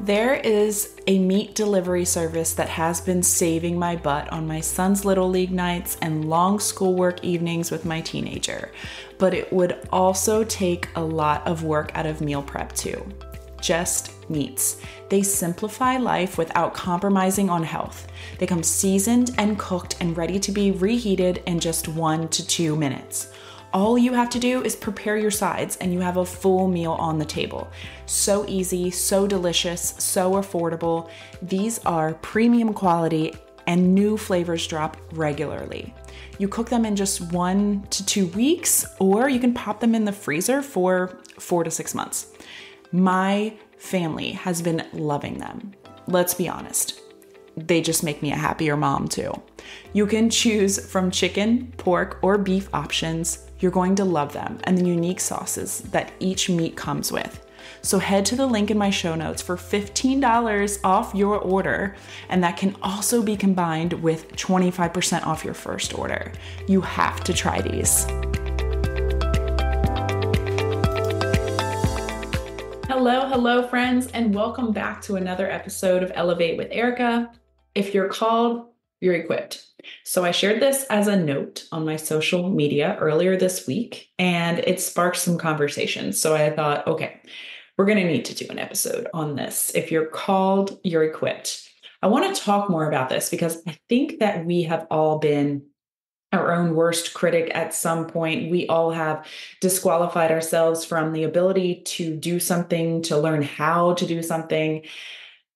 There is a meat delivery service that has been saving my butt on my son's Little League nights and long schoolwork evenings with my teenager, but it would also take a lot of work out of meal prep too. Just Meats. They simplify life without compromising on health. They come seasoned and cooked and ready to be reheated in just 1 to 2 minutes. All you have to do is prepare your sides and you have a full meal on the table. So easy, so delicious, so affordable. These are premium quality and new flavors drop regularly. You cook them in just 1 to 2 weeks, or you can pop them in the freezer for 4 to 6 months. My family has been loving them. Let's be honest. They just make me a happier mom too. You can choose from chicken, pork, or beef options. You're going to love them and the unique sauces that each meat comes with. So head to the link in my show notes for $15 off your order, and that can also be combined with 25% off your first order. You have to try these. Hello, friends, and welcome back to another episode of Elevate with Erica. If you're called, you're equipped. So I shared this as a note on my social media earlier this week, and it sparked some conversations. So I thought, okay, we're going to need to do an episode on this. If you're called, you're equipped. I want to talk more about this because I think that we have all been our own worst critic at some point. We all have disqualified ourselves from the ability to do something, to learn how to do something.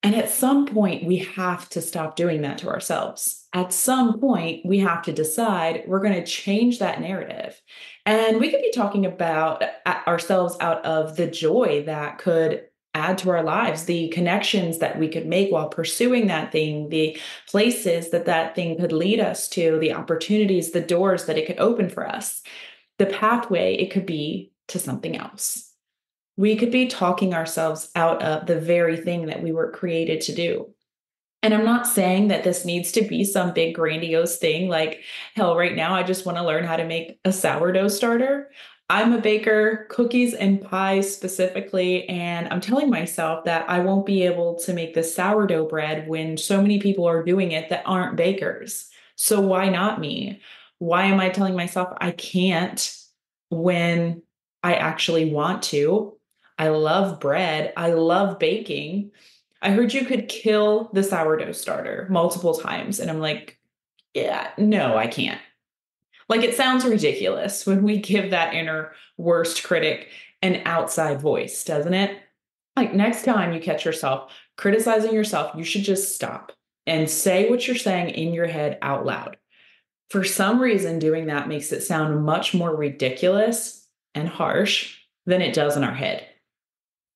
And at some point, we have to stop doing that to ourselves. At some point, we have to decide we're going to change that narrative. And we could be talking about ourselves out of the joy that could add to our lives, the connections that we could make while pursuing that thing, the places that that thing could lead us to, the opportunities, the doors that it could open for us, the pathway it could be to something else. We could be talking ourselves out of the very thing that we were created to do. And I'm not saying that this needs to be some big grandiose thing like, hell, right now I just want to learn how to make a sourdough starter. I'm a baker, cookies and pies specifically, and I'm telling myself that I won't be able to make the sourdough bread when so many people are doing it that aren't bakers. So why not me? Why am I telling myself I can't when I actually want to? I love bread. I love baking. I heard you could kill the sourdough starter multiple times. And I'm like, yeah, no, I can't. Like, it sounds ridiculous when we give that inner worst critic an outside voice, doesn't it? Like, next time you catch yourself criticizing yourself, you should just stop and say what you're saying in your head out loud. For some reason, doing that makes it sound much more ridiculous and harsh than it does in our head.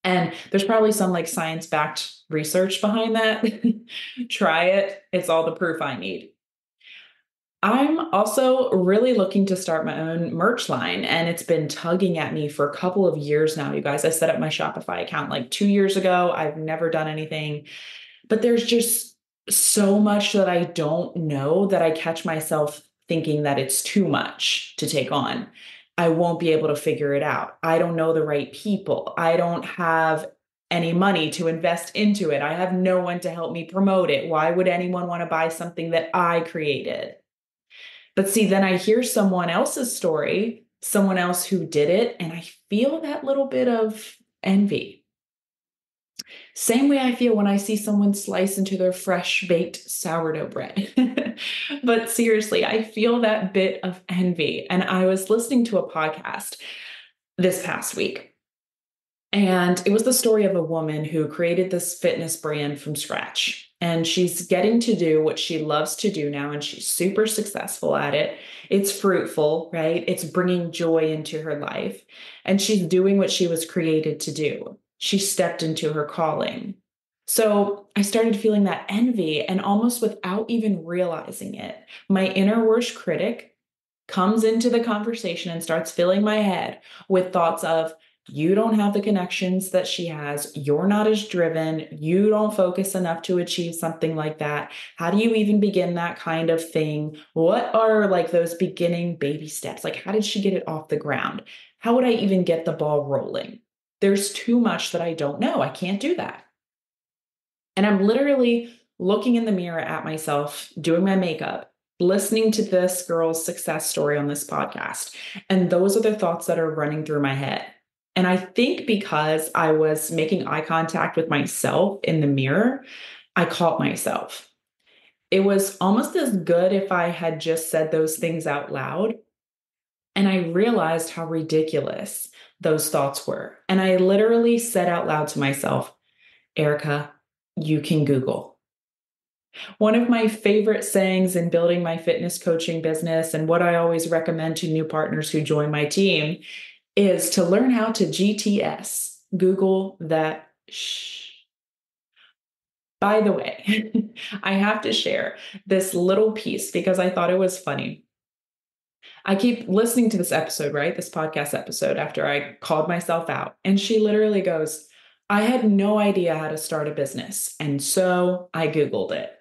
And there's probably some like science-backed research behind that. Try it. It's all the proof I need. I'm also really looking to start my own merch line, and it's been tugging at me for a couple of years now, you guys. I set up my Shopify account like 2 years ago. I've never done anything, but there's just so much that I don't know that I catch myself thinking that it's too much to take on. I won't be able to figure it out. I don't know the right people. I don't have any money to invest into it. I have no one to help me promote it. Why would anyone want to buy something that I created? But see, then I hear someone else's story, someone else who did it, and I feel that little bit of envy. Same way I feel when I see someone slice into their fresh baked sourdough bread. But seriously, I feel that bit of envy. And I was listening to a podcast this past week, and it was the story of a woman who created this fitness brand from scratch. And she's getting to do what she loves to do now, and she's super successful at it. It's fruitful, right? It's bringing joy into her life. And she's doing what she was created to do. She stepped into her calling. So I started feeling that envy, and almost without even realizing it, my inner worst critic comes into the conversation and starts filling my head with thoughts of, you don't have the connections that she has. You're not as driven. You don't focus enough to achieve something like that. How do you even begin that kind of thing? What are like those beginning baby steps? Like, how did she get it off the ground? How would I even get the ball rolling? There's too much that I don't know. I can't do that. And I'm literally looking in the mirror at myself, doing my makeup, listening to this girl's success story on this podcast. And those are the thoughts that are running through my head. And I think because I was making eye contact with myself in the mirror, I caught myself. It was almost as good if I had just said those things out loud. And I realized how ridiculous those thoughts were. And I literally said out loud to myself, Erica, you can Google. One of my favorite sayings in building my fitness coaching business, and what I always recommend to new partners who join my team, is to learn how to GTS, Google that shh. By the way, I have to share this little piece because I thought it was funny. I keep listening to this episode, right? This podcast episode after I called myself out. And she literally goes, I had no idea how to start a business. And so I Googled it.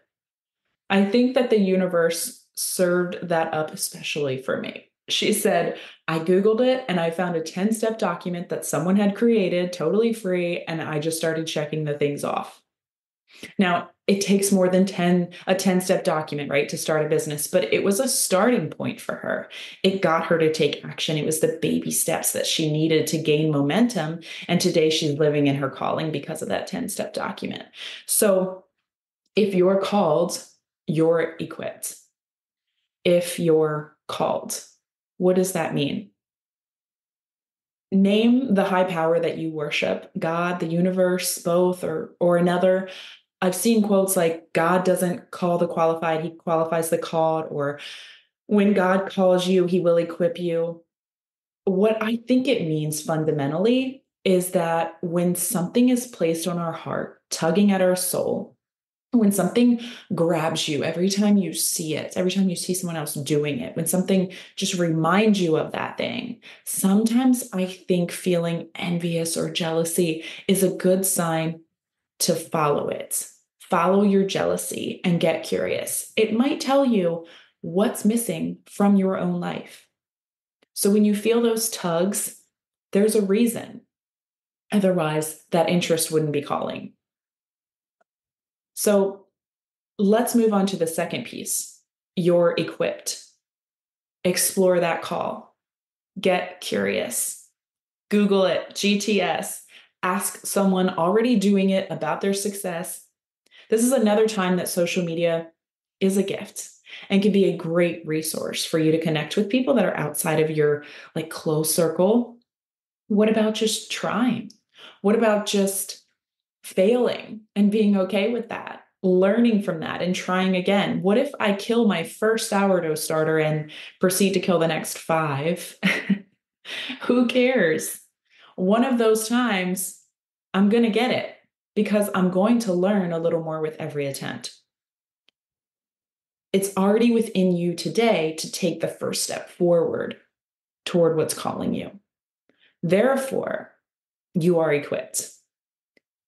I think that the universe served that up especially for me. She said, I Googled it and I found a 10-step document that someone had created totally free. And I just started checking the things off. Now, it takes more than a 10-step document, right, to start a business, but it was a starting point for her. It got her to take action. It was the baby steps that she needed to gain momentum. And today she's living in her calling because of that 10-step document. So if you're called, you're equipped. If you're called, what does that mean? Name the high power that you worship, God, the universe, both, or another. I've seen quotes like, God doesn't call the qualified, he qualifies the called, or when God calls you, he will equip you. What I think it means fundamentally is that when something is placed on our heart, tugging at our soul, when something grabs you every time you see it, every time you see someone else doing it, when something just reminds you of that thing, sometimes I think feeling envious or jealousy is a good sign to follow it. Follow your jealousy and get curious. It might tell you what's missing from your own life. So when you feel those tugs, there's a reason. Otherwise, that interest wouldn't be calling. So let's move on to the second piece. You're equipped. Explore that call. Get curious. Google it, GTS. Ask someone already doing it about their success. This is another time that social media is a gift and can be a great resource for you to connect with people that are outside of your close circle. What about just trying? What about just failing and being okay with that? Learning from that and trying again. What if I kill my first sourdough starter and proceed to kill the next 5? Who cares? One of those times, I'm going to get it because I'm going to learn a little more with every attempt. It's already within you today to take the first step forward toward what's calling you. Therefore, you are equipped.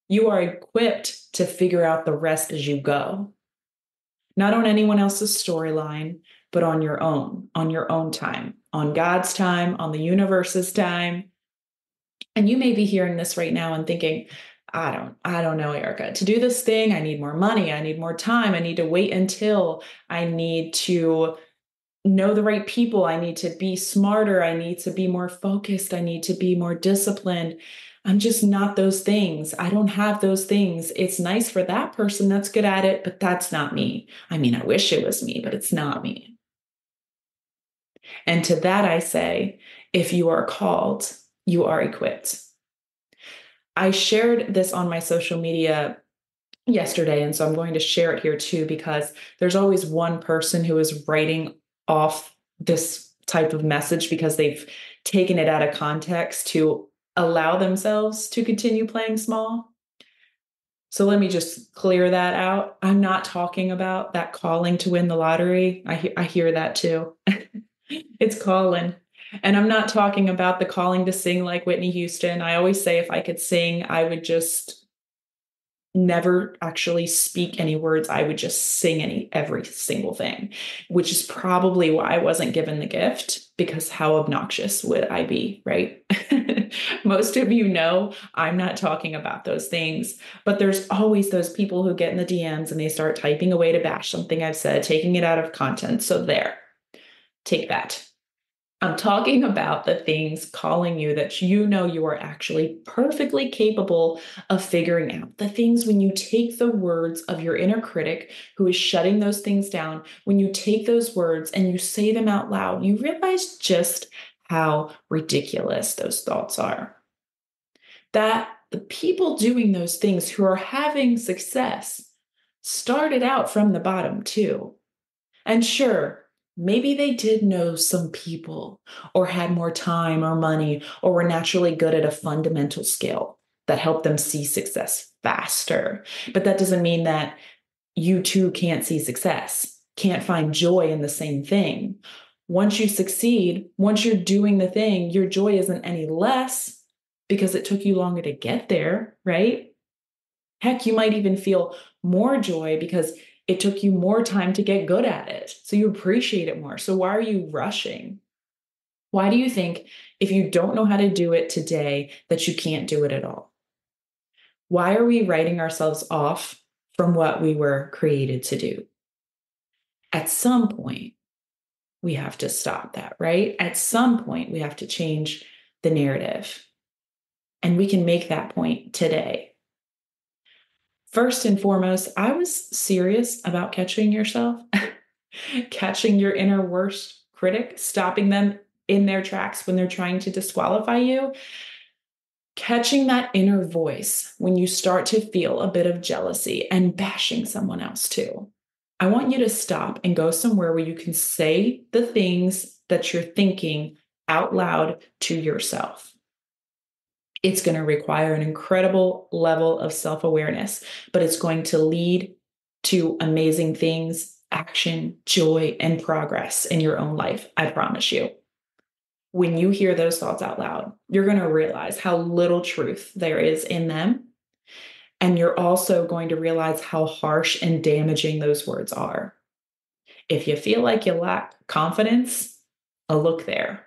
You are equipped to figure out the rest as you go, not on anyone else's storyline, but on your own time, on God's time, on the universe's time. And you may be hearing this right now and thinking, I don't know, Erica. To do this thing, I need more money. I need more time. I need to wait until I need to know the right people. I need to be smarter. I need to be more focused. I need to be more disciplined. I'm just not those things. I don't have those things. It's nice for that person that's good at it, but that's not me. I mean, I wish it was me, but it's not me. And to that, I say, if you are called, you are equipped. I shared this on my social media yesterday, and so I'm going to share it here too, because there's always one person who is writing off this type of message because they've taken it out of context to allow themselves to continue playing small. So let me just clear that out. I'm not talking about that calling to win the lottery. I hear that too. It's calling. And I'm not talking about the calling to sing like Whitney Houston. I always say if I could sing, I would just never actually speak any words. I would just sing every single thing, which is probably why I wasn't given the gift, because how obnoxious would I be, right? Most of you know I'm not talking about those things, but there's always those people who get in the DMs and they start typing away to bash something I've said, taking it out of content. So there, take that. I'm talking about the things calling you that you know you are actually perfectly capable of figuring out. The things when you take the words of your inner critic who is shutting those things down, when you take those words and you say them out loud, you realize just how ridiculous those thoughts are. That the people doing those things who are having success started out from the bottom too. And sure, maybe they did know some people or had more time or money or were naturally good at a fundamental skill that helped them see success faster. But that doesn't mean that you too can't see success, can't find joy in the same thing. Once you succeed, once you're doing the thing, your joy isn't any less because it took you longer to get there, right? Heck, you might even feel more joy because it took you more time to get good at it. So you appreciate it more. So why are you rushing? Why do you think if you don't know how to do it today that you can't do it at all? Why are we writing ourselves off from what we were created to do? At some point, we have to stop that, right? At some point, we have to change the narrative. And we can make that point today. First and foremost, I was serious about catching yourself, catching your inner worst critic, stopping them in their tracks when they're trying to disqualify you, catching that inner voice when you start to feel a bit of jealousy and bashing someone else too. I want you to stop and go somewhere where you can say the things that you're thinking out loud to yourself. It's going to require an incredible level of self-awareness, but it's going to lead to amazing things, action, joy, and progress in your own life. I promise you. When you hear those thoughts out loud, you're going to realize how little truth there is in them. And you're also going to realize how harsh and damaging those words are. If you feel like you lack confidence, a look there.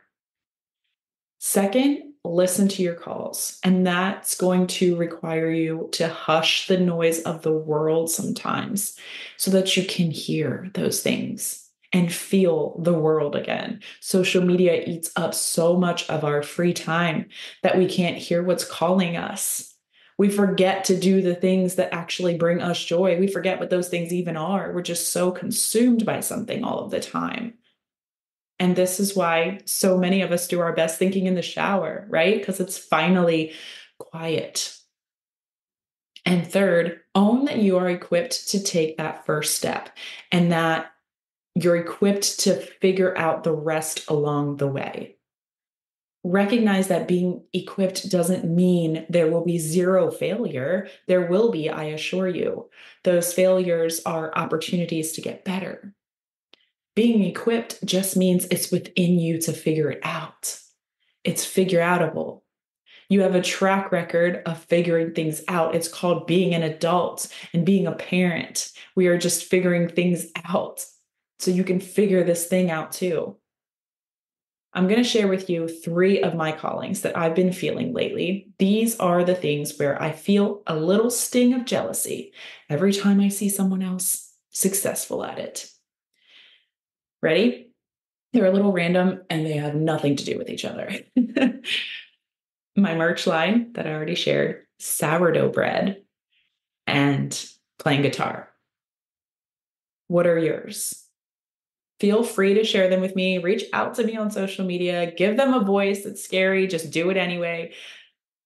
Second, listen to your calls. And that's going to require you to hush the noise of the world sometimes so that you can hear those things and feel the world again. Social media eats up so much of our free time that we can't hear what's calling us. We forget to do the things that actually bring us joy. We forget what those things even are. We're just so consumed by something all of the time. And this is why so many of us do our best thinking in the shower, right? Because it's finally quiet. And third, own that you are equipped to take that first step and that you're equipped to figure out the rest along the way. Recognize that being equipped doesn't mean there will be zero failure. There will be, I assure you. Those failures are opportunities to get better. Being equipped just means it's within you to figure it out. It's figure outable. You have a track record of figuring things out. It's called being an adult and being a parent. We are just figuring things out. So you can figure this thing out too. I'm going to share with you 3 of my callings that I've been feeling lately. These are the things where I feel a little sting of jealousy every time I see someone else successful at it. Ready? They're a little random and they have nothing to do with each other. My merch line that I already shared, sourdough bread, and playing guitar. What are yours? Feel free to share them with me. Reach out to me on social media. Give them a voice. It's scary. Just do it anyway.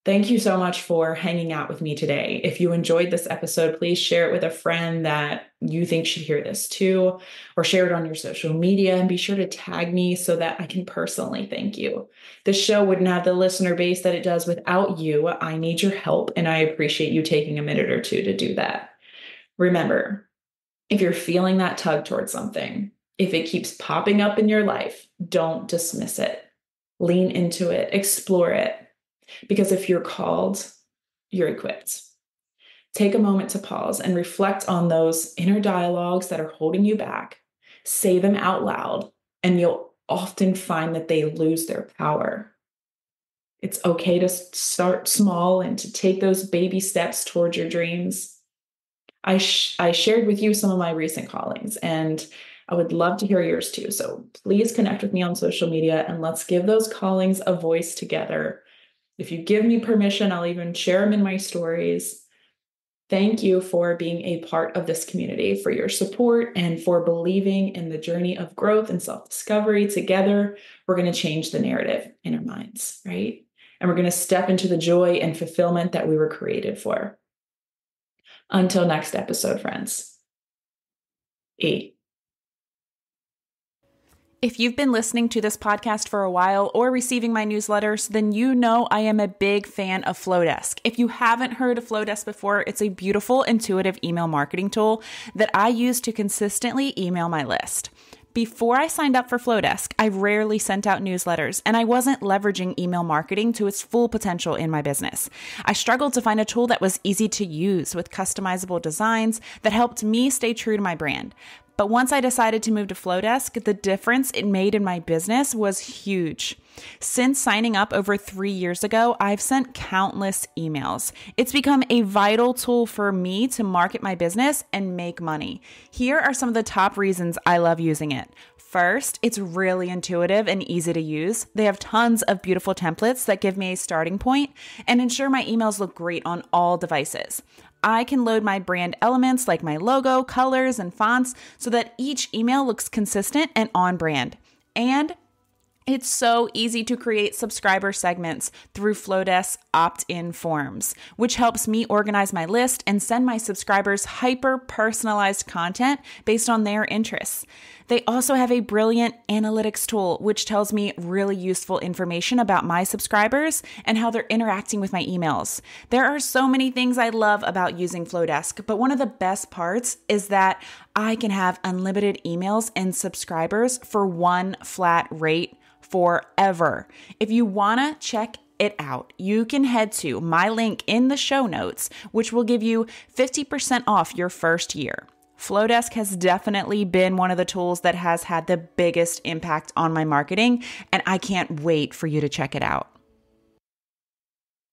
Thank you so much for hanging out with me today. If you enjoyed this episode, please share it with a friend that you think should hear this too, or share it on your social media and be sure to tag me so that I can personally thank you. This show wouldn't have the listener base that it does without you. I need your help and I appreciate you taking a minute or two to do that. Remember, if you're feeling that tug towards something, if it keeps popping up in your life, don't dismiss it. Lean into it, explore it. Because if you're called, you're equipped. Take a moment to pause and reflect on those inner dialogues that are holding you back. Say them out loud, and you'll often find that they lose their power. It's okay to start small and to take those baby steps towards your dreams. I shared with you some of my recent callings, and I would love to hear yours too. So please connect with me on social media and let's give those callings a voice together. If you give me permission, I'll even share them in my stories. Thank you for being a part of this community, for your support, and for believing in the journey of growth and self-discovery. Together, we're going to change the narrative in our minds, right? And we're going to step into the joy and fulfillment that we were created for. Until next episode, friends. E. If you've been listening to this podcast for a while or receiving my newsletters, then you know I am a big fan of Flowdesk. If you haven't heard of Flowdesk before, it's a beautiful, intuitive email marketing tool that I use to consistently email my list. Before I signed up for Flowdesk, I rarely sent out newsletters, and I wasn't leveraging email marketing to its full potential in my business. I struggled to find a tool that was easy to use with customizable designs that helped me stay true to my brand. But once I decided to move to Flowdesk, the difference it made in my business was huge. Since signing up over 3 years ago, I've sent countless emails. It's become a vital tool for me to market my business and make money. Here are some of the top reasons I love using it. First, it's really intuitive and easy to use. They have tons of beautiful templates that give me a starting point and ensure my emails look great on all devices. I can load my brand elements like my logo, colors, and fonts so that each email looks consistent and on brand. And it's so easy to create subscriber segments through Flowdesk's opt-in forms, which helps me organize my list and send my subscribers hyper-personalized content based on their interests. They also have a brilliant analytics tool, which tells me really useful information about my subscribers and how they're interacting with my emails. There are so many things I love about using Flowdesk, but one of the best parts is that I can have unlimited emails and subscribers for one flat rate forever. If you want to check it out, you can head to my link in the show notes, which will give you 50% off your first year. Flowdesk has definitely been one of the tools that has had the biggest impact on my marketing, and I can't wait for you to check it out.